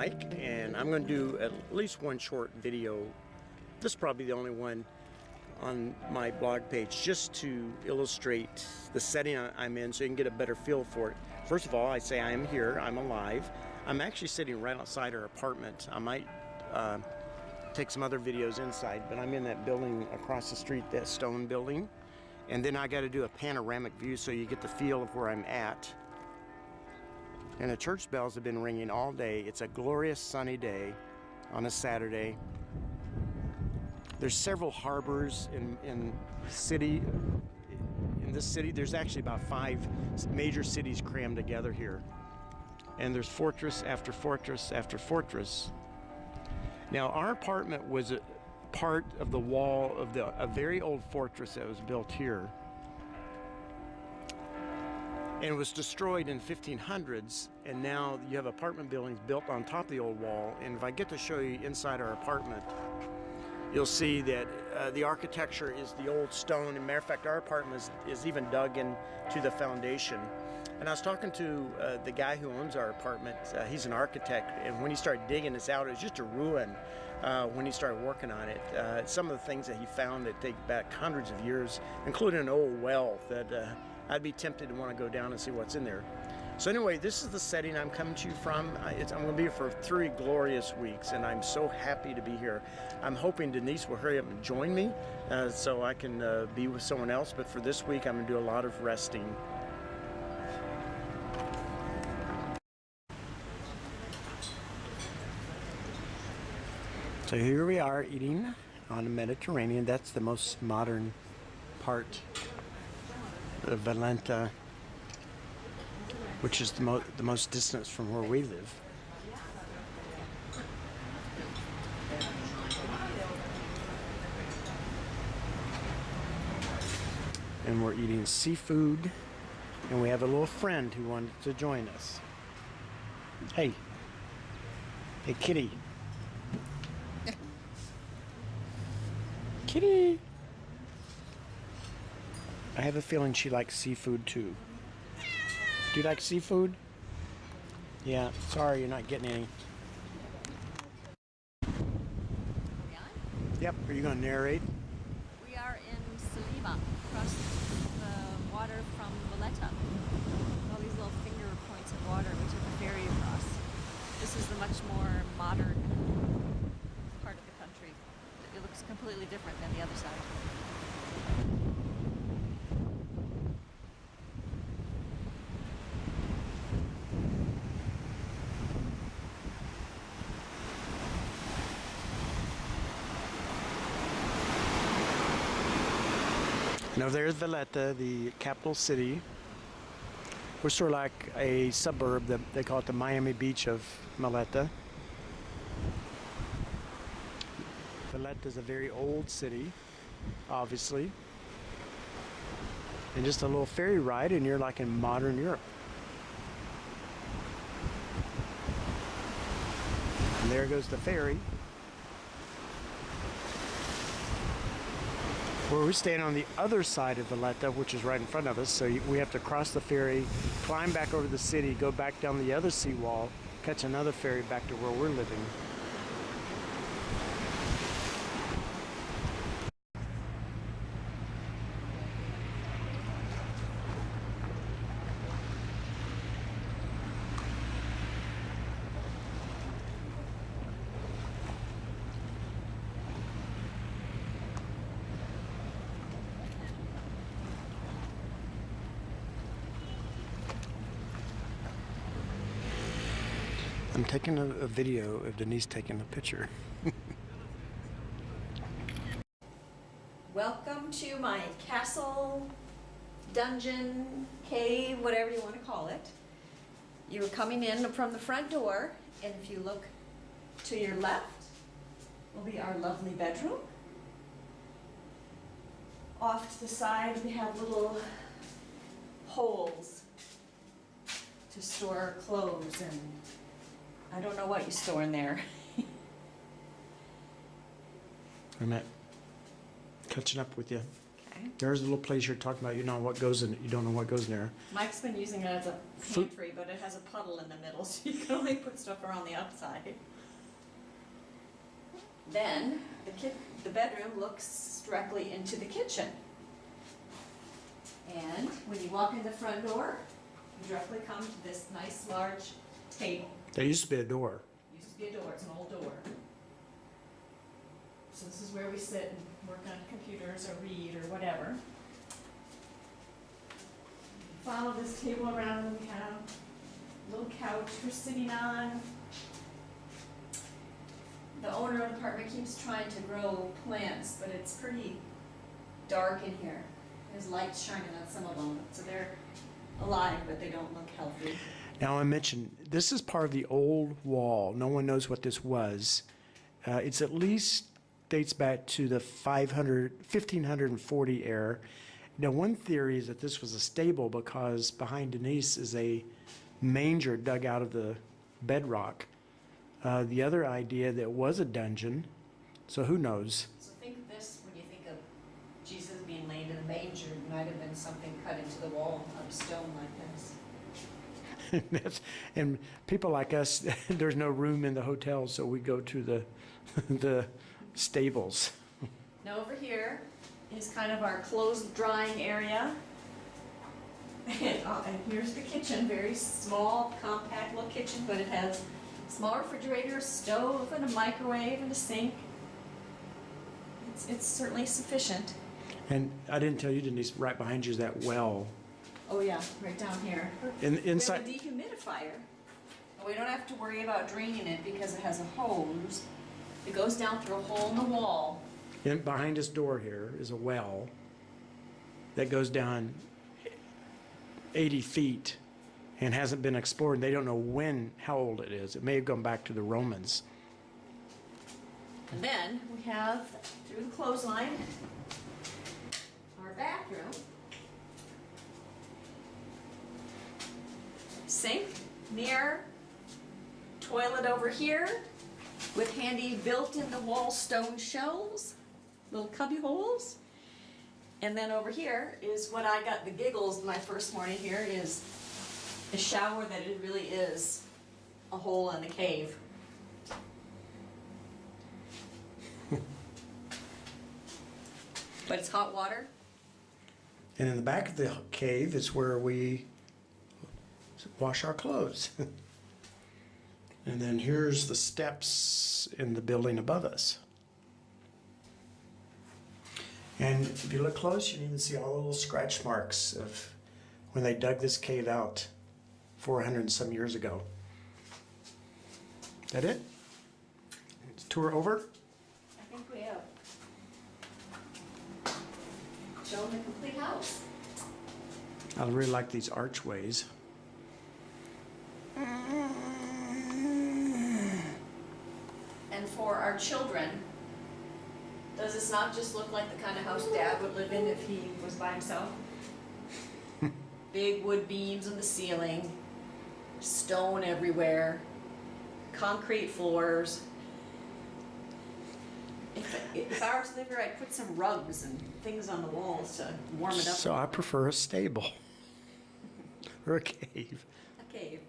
Mike, and I'm going to do at least one short video. This is probably the only one on my blog page, just to illustrate the setting I'm in so you can get a better feel for it. First of all, I say I am here, I'm alive. I'm actually sitting right outside our apartment. I might take some other videos inside, but I'm in that building across the street, that stone building. And then I got to do a panoramic view so you get the feel of where I'm at. And the church bells have been ringing all day. It's a glorious sunny day on a Saturday. There's several harbors in this city. There's actually about 5 major cities crammed together here. And there's fortress after fortress after fortress. Now, our apartment was a part of the wall of a very old fortress that was built here. And it was destroyed in 1500s, and now you have apartment buildings built on top of the old wall. And if I get to show you inside our apartment, you'll see that the architecture is the old stone. As a matter of fact, our apartment is even dug into the foundation. And I was talking to the guy who owns our apartment. He's an architect, and when he started digging this out, it was just a ruin when he started working on it. Some of the things that he found that date back hundreds of years, including an old well that I'd be tempted to want to go down and see what's in there. So anyway, this is the setting I'm coming to you from. I'm going to be here for 3 glorious weeks, and I'm so happy to be here. I'm hoping Denise will hurry up and join me so I can be with someone else, but for this week I'm going to do a lot of resting. So here we are eating on the Mediterranean. That's the most modern part of Valletta, which is the most distance from where we live. And we're eating seafood, and we have a little friend who wanted to join us. Hey. Hey, kitty. Kitty! I have a feeling she likes seafood too. Do you like seafood? Yeah, sorry you're not getting any. Yep, are you going to narrate? We are in Salima, across the water from Valletta. All these little finger points of water, we took a ferry across. This is the much more modern part of the country. It looks completely different than the other side. Now there's Valletta, the capital city. We're sort of like a suburb, they call it the Miami Beach of Valletta. Valletta is a very old city, obviously. And just a little ferry ride and you're like in modern Europe. And there goes the ferry. Well, we're staying on the other side of Valletta, which is right in front of us, so we have to cross the ferry, climb back over the city, go back down the other seawall, catch another ferry back to where we're living. I'm taking a video of Denise taking a picture. Welcome to my castle, dungeon, cave, whatever you want to call it. You're coming in from the front door, and if you look to your left, will be our lovely bedroom. Off to the side, we have little holes to store clothes, and I don't know what you store in there. I'm catching up with you. Okay. Okay. There's a little place you're talking about. You know what goes in. You don't know what goes in there. Mike's been using it as a Food- pantry, but it has a puddle in the middle, so you can only put stuff around the outside. Then the bedroom looks directly into the kitchen. And when you walk in the front door, you directly come to this nice large table. There used to be a door. Used to be a door, it's an old door. So this is where we sit and work on computers or read or whatever. Follow this table around and we have a little couch we're sitting on. The owner of the apartment keeps trying to grow plants, but it's pretty dark in here. There's lights shining on some of them, so they're alive, but they don't look healthy. Now I mentioned this is part of the old wall. No one knows what this was. It's at least dates back to the 1540 era. Now one theory is that this was a stable because behind Denise is a manger dug out of the bedrock. The other idea that it was a dungeon, so who knows? So think of this when you think of Jesus being laid in a manger, it might have been something cut into the wall out of stone like this. And people like us, there's no room in the hotel, so we go to the stables. Now over here is kind of our clothes drying area. And here's the kitchen, very small, compact little kitchen, but it has a small refrigerator, a stove, and a microwave, and a sink. It's certainly sufficient. And I didn't tell you, Denise, right behind you is that well. Oh yeah, right down here. Inside. We have a dehumidifier. But we don't have to worry about draining it because it has a hose. It goes down through a hole in the wall. And behind this door here is a well that goes down 80 feet and hasn't been explored. They don't know how old it is. It may have gone back to the Romans. And then we have, through the clothesline, our bathroom. Sink, mirror, toilet over here with handy built-in-the-wall stone shelves, little cubby holes. And then over here is what I got the giggles my first morning here is a shower that it really is a hole in the cave. But it's hot water. And in the back of the cave is where we wash our clothes. And then here's the steps in the building above us. And if you look close, you can even see all the little scratch marks of when they dug this cave out 400 and some years ago. That it? Is tour over? I think we have shown the complete house. I really like these archways. And for our children, does this not just look like the kind of house Dad would live in if he was by himself? Big wood beams in the ceiling, stone everywhere, concrete floors. If I were to live here, I'd put some rugs and things on the walls to warm it up. So I prefer a stable or a cave. A cave.